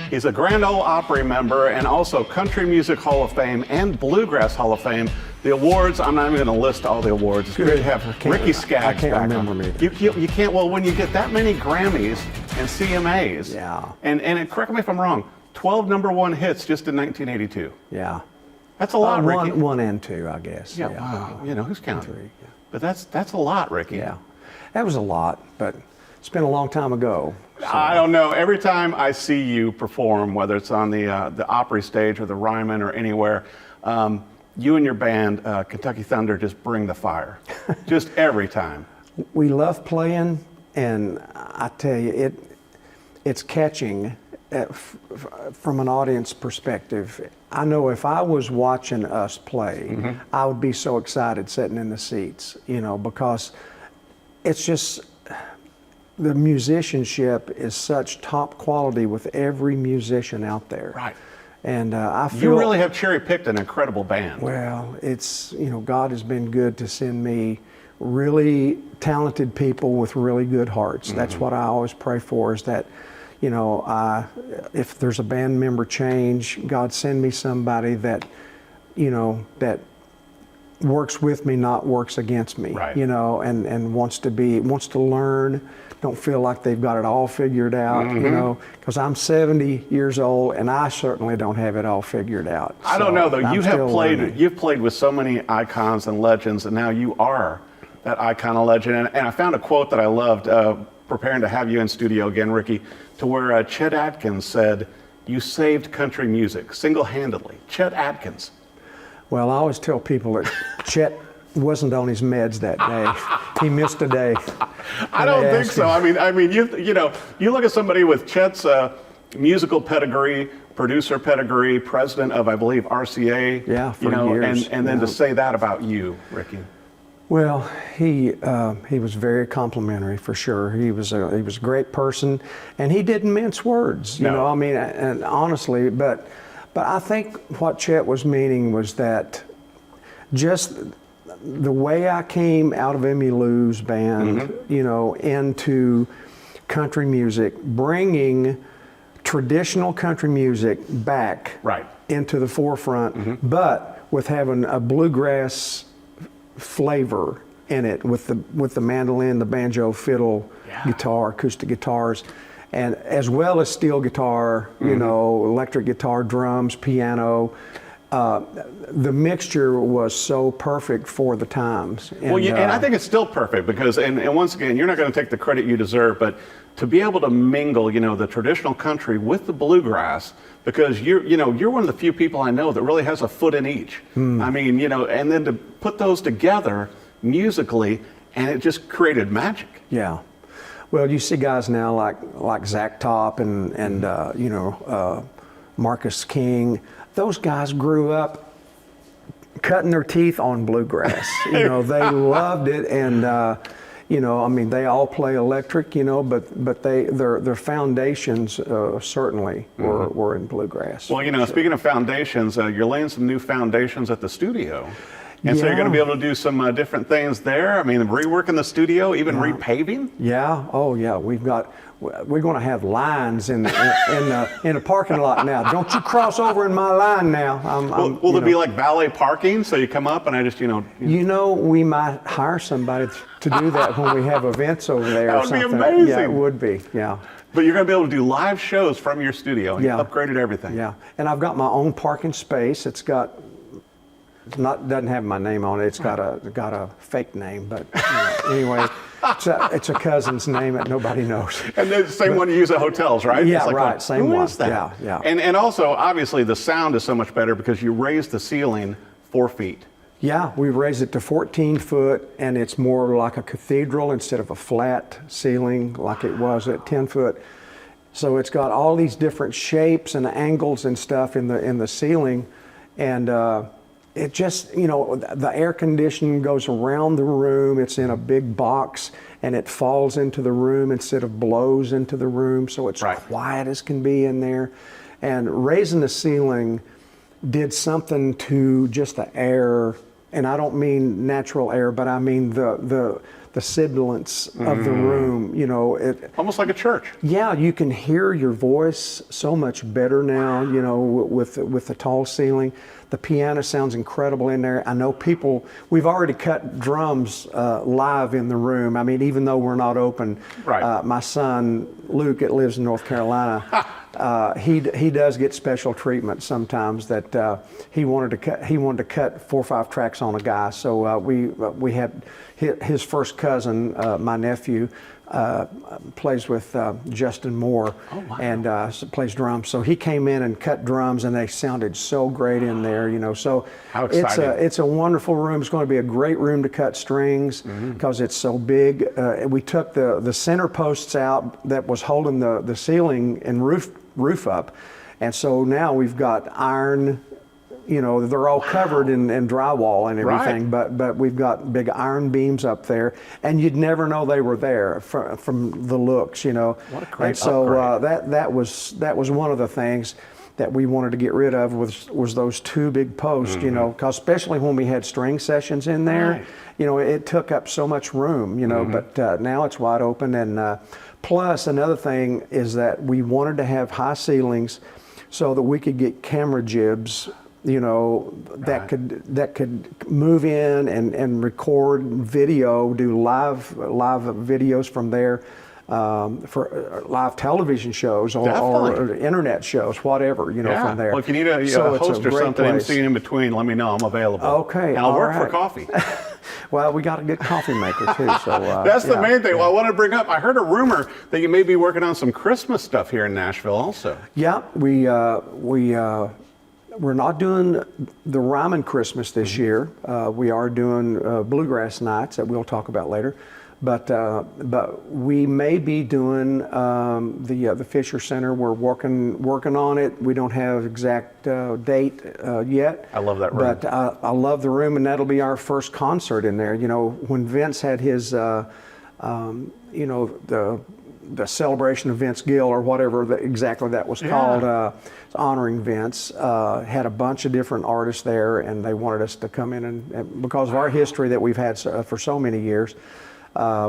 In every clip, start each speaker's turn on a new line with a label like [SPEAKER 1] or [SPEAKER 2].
[SPEAKER 1] He's a Grand Ole Opry member and also Country Music Hall of Fame and Bluegrass Hall of Fame. The awards, I'm not even going to list all the awards. It's great to have Ricky Skaggs
[SPEAKER 2] I can't
[SPEAKER 1] back
[SPEAKER 2] remember
[SPEAKER 1] on.
[SPEAKER 2] me.
[SPEAKER 1] You can't, well, when you get that many Grammys and CMAs,
[SPEAKER 2] Yeah.
[SPEAKER 1] and correct me if I'm wrong, 12 #1 hits just in 1982.
[SPEAKER 2] Yeah.
[SPEAKER 1] That's a lot, Ricky.
[SPEAKER 2] One and two, I guess.
[SPEAKER 1] Yeah, wow. You know, who's counting?
[SPEAKER 2] Three, yeah.
[SPEAKER 1] But that's a lot, Ricky.
[SPEAKER 2] Yeah. That was a lot, but it's been a long time ago. So.
[SPEAKER 1] I don't know. Every time I see you perform, whether it's on the Opry stage or the Ryman or anywhere, you and your band, Kentucky Thunder, just bring the fire. Just every time.
[SPEAKER 2] We love playing, and I tell you, it's catching from an audience perspective. I know if I was watching us play, I would be so excited sitting in the seats, you know, because it's just, the musicianship is such top quality with every musician out there.
[SPEAKER 1] Right.
[SPEAKER 2] And I feel
[SPEAKER 1] you really have cherry-picked an incredible band.
[SPEAKER 2] Well, it's, you know, God has been good to send me really talented people with really good hearts. That's what I always pray for, is that, you know, if there's a band member change, God send me somebody that, you know, that works with me, not works against me,
[SPEAKER 1] right.
[SPEAKER 2] You know, and wants to learn, don't feel like they've got it all figured out, you know, because I'm 70 years old and I certainly don't have it all figured out.
[SPEAKER 1] I don't know though,
[SPEAKER 2] learning.
[SPEAKER 1] you've played with so many icons and legends, and now you are that icon and legend. And I found a quote that I loved, preparing to have you in studio again, Ricky, to where Chet Atkins said, "You saved country music single-handedly." Chet Atkins.
[SPEAKER 2] Well, I always tell people that Chet wasn't on his meds that day. He missed a day.
[SPEAKER 1] I don't think so. I mean, you know, you look at somebody with Chet's musical pedigree, producer pedigree, president of, I believe, RCA.
[SPEAKER 2] Yeah, for
[SPEAKER 1] you know,
[SPEAKER 2] years.
[SPEAKER 1] and then to say that about you, Ricky.
[SPEAKER 2] Well, he was very complimentary, for sure. He was a great person, and he didn't mince words. You know, I mean, and honestly, but I think what Chet was meaning was that just the way I came out of Emmy Lou's band, you know, into country music, bringing traditional country music back into the forefront, but with having a bluegrass flavor in it, with the mandolin, the banjo, fiddle, guitar, acoustic guitars, and as well as steel guitar, you know, electric guitar, drums, piano. The mixture was so perfect for the times. And,
[SPEAKER 1] well, and I think it's still perfect because, and once again, you're not going to take the credit you deserve, but to be able to mingle, you know, the traditional country with the bluegrass, because you're one of the few people I know that really has a foot in each. I mean, you know, and then to put those together musically, and it just created magic.
[SPEAKER 2] Yeah. Well, you see guys now like Zach Top and you know, Marcus King. Those guys grew up cutting their teeth on bluegrass. You know, they loved it, and you know, I mean, they all play electric, you know, but their foundations certainly were in bluegrass.
[SPEAKER 1] Well, you know, speaking of foundations, you're laying some new foundations at the studio. And so you're going to be able to do some different things there. I mean, reworking the studio, even repaving.
[SPEAKER 2] Yeah. Oh, yeah. We're going to have lines in the parking lot now. Don't you cross over in my line now.
[SPEAKER 1] Will there be like valet parking? So you come up and I just, you know.
[SPEAKER 2] You know, we might hire somebody to do that when we have events over there.
[SPEAKER 1] That
[SPEAKER 2] or
[SPEAKER 1] would
[SPEAKER 2] something.
[SPEAKER 1] be amazing.
[SPEAKER 2] Yeah, it would be. Yeah.
[SPEAKER 1] But you're going to be able to do live shows from your studio. And you upgraded everything.
[SPEAKER 2] Yeah. And I've got my own parking space. It's got. Doesn't have my name on it. It's got a fake name, but you know, anyway, it's a cousin's name that nobody knows.
[SPEAKER 1] And the same one you use at hotels, right?
[SPEAKER 2] Yeah,
[SPEAKER 1] it's like,
[SPEAKER 2] right. Same one.
[SPEAKER 1] Who is that?
[SPEAKER 2] Yeah, yeah.
[SPEAKER 1] And also, obviously, the sound is so much better because you raised the ceiling 4 feet.
[SPEAKER 2] Yeah, we raised it to 14 foot, and it's more like a cathedral instead of a flat ceiling like it was at 10 foot. So it's got all these different shapes and angles and stuff in the ceiling, and it just, you know, the air conditioning goes around the room. It's in a big box, and it falls into the room instead of blows into the room, so it's quiet as can be in there. And raising the ceiling did something to just the air, and I don't mean natural air, but I mean the the sibilance of the room. You know,
[SPEAKER 1] Almost like a church.
[SPEAKER 2] yeah, you can hear your voice so much better now, you know, with the tall ceiling. The piano sounds incredible in there. I know we've already cut drums live in the room. I mean, even though we're not open,
[SPEAKER 1] Right.
[SPEAKER 2] my son, Luke, that lives in North Carolina, he does get special treatment sometimes that he wanted to cut 4 or 5 tracks on a guy. So we had his first cousin, my nephew, plays with Justin Moore, and plays drums. So he came in and cut drums, and they sounded so great in there, you know. So
[SPEAKER 1] How exciting.
[SPEAKER 2] it's a wonderful room. It's going to be a great room to cut strings because it's so big. We took the center posts out that was holding the ceiling and roof up, and so now we've got iron. You know, they're all covered in drywall and everything, but we've got big iron beams up there, and you'd never know they were there from the looks, you know.
[SPEAKER 1] What a great
[SPEAKER 2] and so
[SPEAKER 1] upgrade.
[SPEAKER 2] that was one of the things that we wanted to get rid of was those 2 big posts, you know, because especially when we had string sessions in there,
[SPEAKER 1] Right.
[SPEAKER 2] you know, it took up so much room, you know. But now it's wide open, and plus another thing is that we wanted to have high ceilings so that we could get camera jibs, you know, that could move in and record video, do live videos from there, for live television shows or internet shows, whatever, you know, from there.
[SPEAKER 1] Well, if you need a
[SPEAKER 2] So it's
[SPEAKER 1] host or
[SPEAKER 2] great
[SPEAKER 1] something,
[SPEAKER 2] place.
[SPEAKER 1] MC in between, let me know. I'm available.
[SPEAKER 2] Okay,
[SPEAKER 1] And I'll
[SPEAKER 2] all
[SPEAKER 1] work for
[SPEAKER 2] right.
[SPEAKER 1] coffee.
[SPEAKER 2] Well, we got a good coffee maker too. So
[SPEAKER 1] That's the
[SPEAKER 2] yeah.
[SPEAKER 1] main thing. Well, I want to bring up, I heard a rumor that you may be working on some Christmas stuff here in Nashville also.
[SPEAKER 2] Yeah, we're not doing the Ryman Christmas this year. We are doing Bluegrass nights that we'll talk about later, but we may be doing the Fisher Center. We're working on it. We don't have exact date yet.
[SPEAKER 1] I love that room.
[SPEAKER 2] But I love the room, and that'll be our first concert in there. You know, when Vince had his, you know, the celebration of Vince Gill or whatever exactly that was called, honoring Vince, had a bunch of different artists there, and they wanted us to come in and because of our history that we've had for so many years,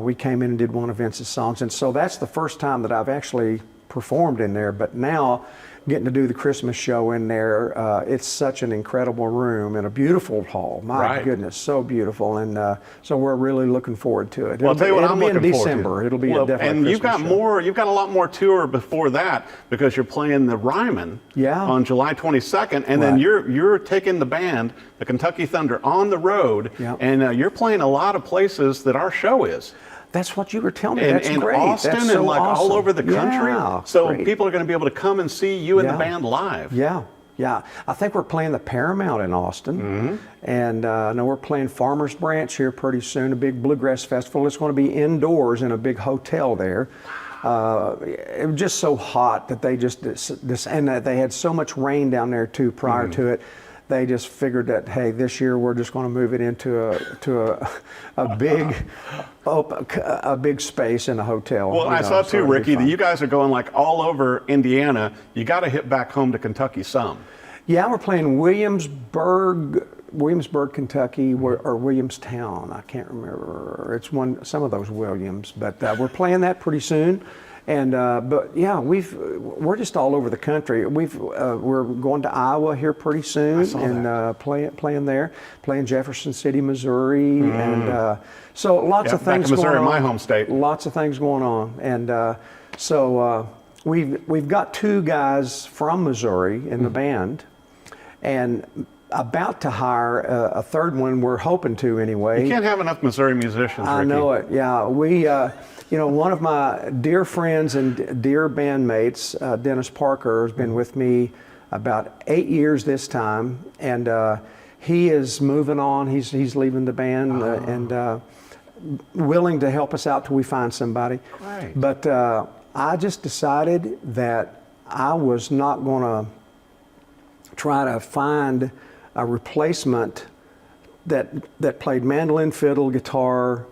[SPEAKER 2] we came in and did one of Vince's songs, and so that's the first time that I've actually performed in there. But now getting to do the Christmas show in there, it's such an incredible room and a beautiful hall. My goodness, so beautiful, and so we're really looking forward to it.
[SPEAKER 1] Well, I'll tell you what I'm looking
[SPEAKER 2] in
[SPEAKER 1] forward
[SPEAKER 2] December.
[SPEAKER 1] to.
[SPEAKER 2] It'll be definitely
[SPEAKER 1] and
[SPEAKER 2] a
[SPEAKER 1] you've got
[SPEAKER 2] Christmas show.
[SPEAKER 1] more. You've got a lot more tour before that because you're playing the Ryman on July 22nd, and then you're taking the band, the Kentucky Thunder, on the road, and you're playing a lot of places that our show is.
[SPEAKER 2] That's what you were telling me.
[SPEAKER 1] And,
[SPEAKER 2] That's
[SPEAKER 1] and
[SPEAKER 2] great.
[SPEAKER 1] Austin
[SPEAKER 2] That's
[SPEAKER 1] and
[SPEAKER 2] so
[SPEAKER 1] like
[SPEAKER 2] awesome.
[SPEAKER 1] all over the country.
[SPEAKER 2] Yeah,
[SPEAKER 1] so
[SPEAKER 2] great.
[SPEAKER 1] people are going to be able to come and see you and the band live.
[SPEAKER 2] Yeah. I think we're playing the Paramount in Austin, and I know we're playing Farmers Branch here pretty soon, a big bluegrass festival. It's going to be indoors in a big hotel there. It was just so hot that they and that they had so much rain down there too prior to it. They just figured that, hey, this year we're just going to move it into a big space in a hotel.
[SPEAKER 1] Well, I saw too, Ricky, that you guys are going like all over Indiana. You got to hit back home to Kentucky some.
[SPEAKER 2] Yeah, we're playing Williamsburg, Kentucky, or Williamstown. I can't remember. It's some of those Williams, but we're playing that pretty soon. And but yeah, we're just all over the country. We're going to Iowa here pretty soon and playing there, playing Jefferson City, Missouri, and so lots of things
[SPEAKER 1] back in Missouri,
[SPEAKER 2] going on.
[SPEAKER 1] my home state.
[SPEAKER 2] Lots of things going on, and so we've got 2 guys from Missouri in the band, and about to hire a third one. We're hoping to anyway.
[SPEAKER 1] You can't have enough Missouri musicians, Ricky.
[SPEAKER 2] I know it. Yeah, we. You know, one of my dear friends and dear bandmates, Dennis Parker, has been with me about 8 years this time, and he is moving on. He's leaving the band and willing to help us out till we find somebody.
[SPEAKER 1] Right.
[SPEAKER 2] But I just decided that I was not going to try to find a replacement that played mandolin, fiddle, guitar,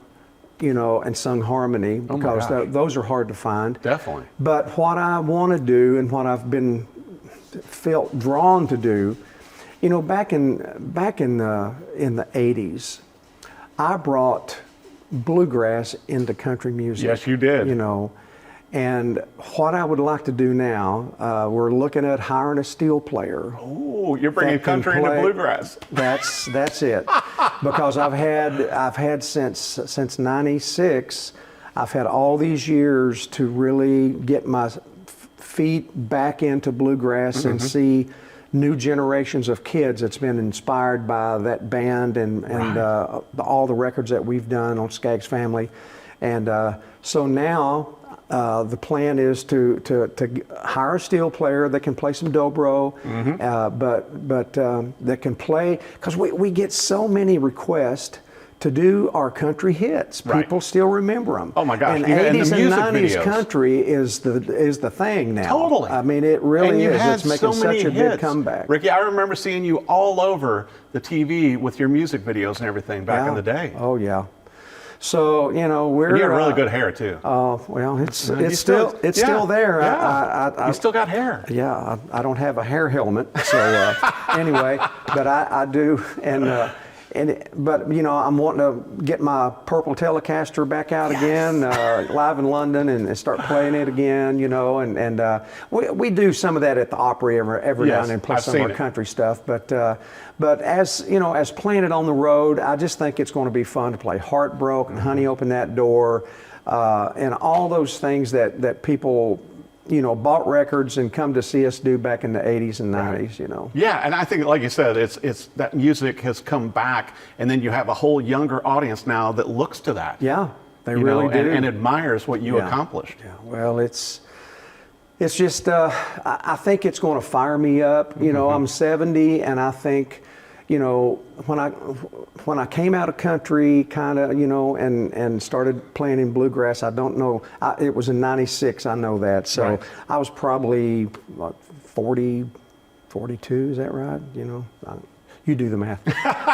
[SPEAKER 2] you know, and sung harmony, because those are hard to find.
[SPEAKER 1] Definitely.
[SPEAKER 2] But what I want to do and what I've felt drawn to do, you know, back in the 80s, I brought bluegrass into country music.
[SPEAKER 1] Yes, you did.
[SPEAKER 2] You know, and what I would like to do now, we're looking at hiring a steel player.
[SPEAKER 1] Oh, you're bringing
[SPEAKER 2] that can
[SPEAKER 1] country into
[SPEAKER 2] play-
[SPEAKER 1] bluegrass.
[SPEAKER 2] That's it. Because I've had since '96, I've had all these years to really get my feet back into bluegrass and see new generations of kids that's been inspired by that band and all the records that we've done on Skaggs Family. And so now the plan is to hire a steel player that can play some dobro, but that can play, because we get so many requests to do our country hits.
[SPEAKER 1] Right.
[SPEAKER 2] People still remember them.
[SPEAKER 1] Oh my gosh!
[SPEAKER 2] And
[SPEAKER 1] And the
[SPEAKER 2] 80s and
[SPEAKER 1] music
[SPEAKER 2] 90s
[SPEAKER 1] videos.
[SPEAKER 2] country is the thing now.
[SPEAKER 1] Totally.
[SPEAKER 2] I mean, it really
[SPEAKER 1] And you
[SPEAKER 2] is.
[SPEAKER 1] had
[SPEAKER 2] It's making
[SPEAKER 1] so many
[SPEAKER 2] such a
[SPEAKER 1] hits.
[SPEAKER 2] big comeback.
[SPEAKER 1] Ricky, I remember seeing you all over the TV with your music videos and everything back in the day.
[SPEAKER 2] Oh yeah. So we're.
[SPEAKER 1] You had really good hair too.
[SPEAKER 2] Oh well, it's
[SPEAKER 1] You
[SPEAKER 2] still there.
[SPEAKER 1] Yeah. You still got hair.
[SPEAKER 2] Yeah, I don't have a hair helmet, so anyway, but I do, but I'm wanting to get my purple Telecaster back out again, live in London, and start playing it again, and we do some of that at the Opry every now and then, play
[SPEAKER 1] I've
[SPEAKER 2] some of
[SPEAKER 1] seen
[SPEAKER 2] our
[SPEAKER 1] it.
[SPEAKER 2] country stuff, but as as playing it on the road, I just think it's going to be fun to play Heartbroke and Honey Open That Door, and all those things that people bought records and come to see us do back in the 80s and 90s,
[SPEAKER 1] Yeah, and I think, like you said, it's that music has come back, and then you have a whole younger audience now that looks to that.
[SPEAKER 2] Yeah, they
[SPEAKER 1] you
[SPEAKER 2] really
[SPEAKER 1] know,
[SPEAKER 2] do.
[SPEAKER 1] and admires what you
[SPEAKER 2] Yeah.
[SPEAKER 1] accomplished.
[SPEAKER 2] Yeah, well, it's just, I think it's going to fire me up. I'm 70, and I think, when I came out of country, kind of, and started playing in bluegrass, I don't know, it was in '96, I know that. So
[SPEAKER 1] Right.
[SPEAKER 2] I was probably, 40, 42, is that right? You do the math.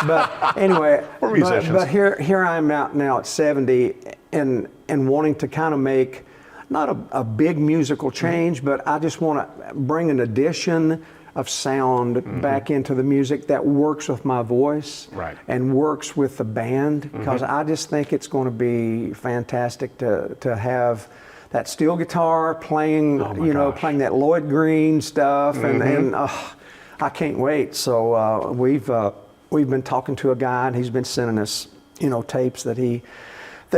[SPEAKER 2] But anyway,
[SPEAKER 1] We're musicians.
[SPEAKER 2] but here I am out now at 70 and wanting to kind of make, not a big musical change, but I just want to bring an addition of sound back into the music that works with my voice
[SPEAKER 1] Right.
[SPEAKER 2] and works with the band, because I just think it's going to be fantastic to have that steel guitar playing,
[SPEAKER 1] Oh my gosh.
[SPEAKER 2] playing that Lloyd Green stuff, and I can't wait. So we've been talking to a guy, and he's been sending us tapes that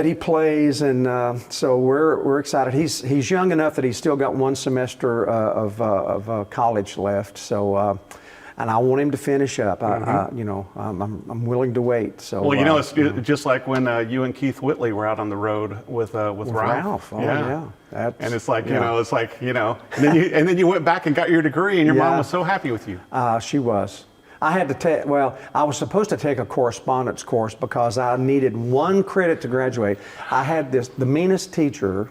[SPEAKER 2] he plays, and so we're excited. He's young enough that he's still got one semester of college left. So, and I want him to finish up. I'm willing to wait. So,
[SPEAKER 1] Well, it's just like when you and Keith Whitley were out on the road with Ralph.
[SPEAKER 2] Oh yeah.
[SPEAKER 1] And it's like,
[SPEAKER 2] yeah.
[SPEAKER 1] and then you went back and got your degree, and your mom
[SPEAKER 2] Yeah.
[SPEAKER 1] was so happy with you.
[SPEAKER 2] She was. I had to take, I was supposed to take a correspondence course because I needed one credit to graduate. I had the meanest teacher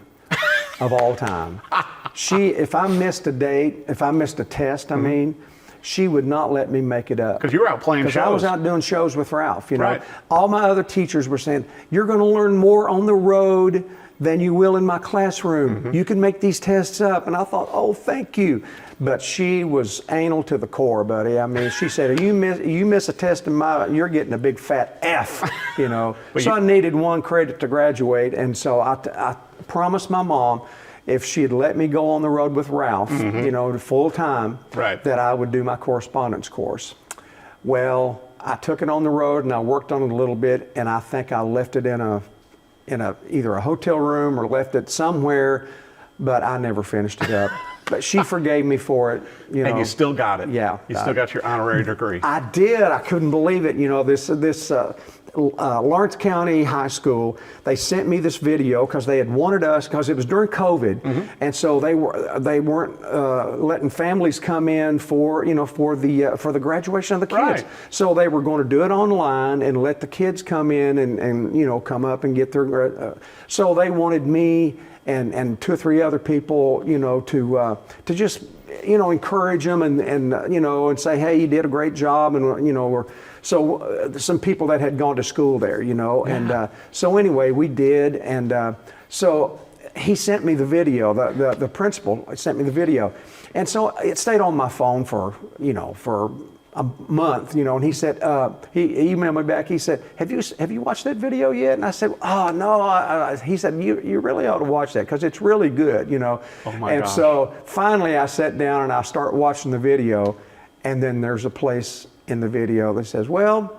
[SPEAKER 2] of all time. If I missed a date, if I missed a test, she would not let me make it up.
[SPEAKER 1] Because you were out playing shows.
[SPEAKER 2] Because I was out doing shows with Ralph,
[SPEAKER 1] Right.
[SPEAKER 2] All my other teachers were saying, you're going to learn more on the road than you will in my classroom. You can make these tests up. And I thought, oh, thank you. But she was anal to the core, buddy. I mean, she said, you miss a test in you're getting a big fat F, So I needed one credit to graduate. And so I promised my mom, if she'd let me go on the road with Ralph, full time,
[SPEAKER 1] Right.
[SPEAKER 2] that I would do my correspondence course. Well, I took it on the road and I worked on it a little bit, and I think I left it in either a hotel room or left it somewhere, but I never finished it up. But she forgave me for it.
[SPEAKER 1] And you still got it.
[SPEAKER 2] Yeah.
[SPEAKER 1] You still got your honorary degree.
[SPEAKER 2] I did. I couldn't believe it. This Lawrence County High School, they sent me this video because they had wanted us, because it was during COVID, and so they weren't letting families come in for the graduation of the kids.
[SPEAKER 1] Right.
[SPEAKER 2] So they were going to do it online and let the kids come in and come up and get their. So they wanted me and two or three other people, to just encourage them and say, hey, you did a great job, and some people that had gone to school there, and so anyway, we did, and so he sent me the video. The principal sent me the video, and so it stayed on my phone for a month, and he said, he emailed me back. He said, have you watched that video yet? And I said, oh no. He said, you really ought to watch that because it's really good,
[SPEAKER 1] Oh my
[SPEAKER 2] And
[SPEAKER 1] gosh.
[SPEAKER 2] so finally I sat down and I start watching the video, and then there's a place in the video that says, well,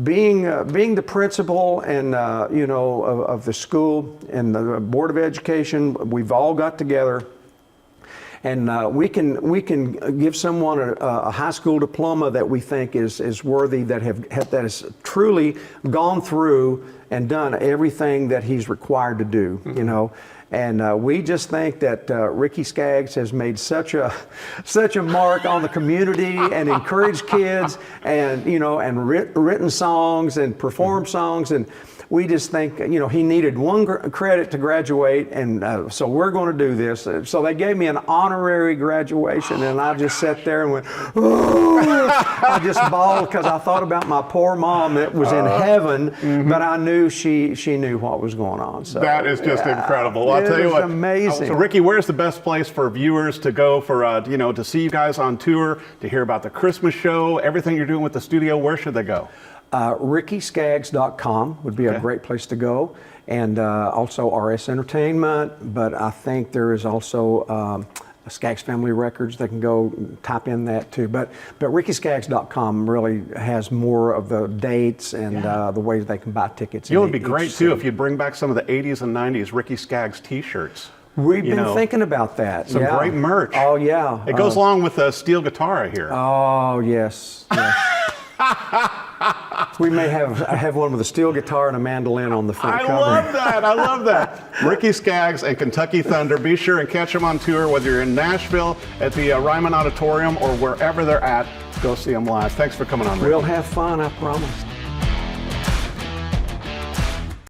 [SPEAKER 2] being the principal and of the school and the Board of Education, we've all got together. And we can give someone a high school diploma that we think is worthy, that has truly gone through and done everything that he's required to do, And we just think that Ricky Skaggs has made such a mark on the community and encouraged kids, and and written songs and performed songs, and we just think he needed one credit to graduate, and so we're going to do this. So they gave me an honorary graduation, and I just sat there and went, oh! I just bawled because I thought about my poor mom that was in heaven, but I knew she knew what was going on. So
[SPEAKER 1] that is just incredible. I'll tell you what,
[SPEAKER 2] amazing.
[SPEAKER 1] So Ricky, where's the best place for viewers to go for to see you guys on tour, to hear about the Christmas show, everything you're doing with the studio? Where should they go?
[SPEAKER 2] RickySkaggs.com would be a great place to go, and also RS Entertainment, but I think there is also Skaggs Family Records. They can go type in that too, but RickySkaggs.com really has more of the dates and the ways they can buy tickets.
[SPEAKER 1] It would be great too if you'd bring back some of the 80s and 90s Ricky Skaggs t-shirts.
[SPEAKER 2] We've been thinking about that.
[SPEAKER 1] Some great merch.
[SPEAKER 2] Oh yeah.
[SPEAKER 1] It goes along with the steel guitar here.
[SPEAKER 2] Oh yes. We may have one with a steel guitar and a mandolin on the front cover.
[SPEAKER 1] I love that. Ricky Skaggs and Kentucky Thunder. Be sure and catch them on tour, whether you're in Nashville at the Ryman Auditorium or wherever they're at. Go see them live. Thanks for coming on, Ricky.
[SPEAKER 2] We'll have fun, I promise.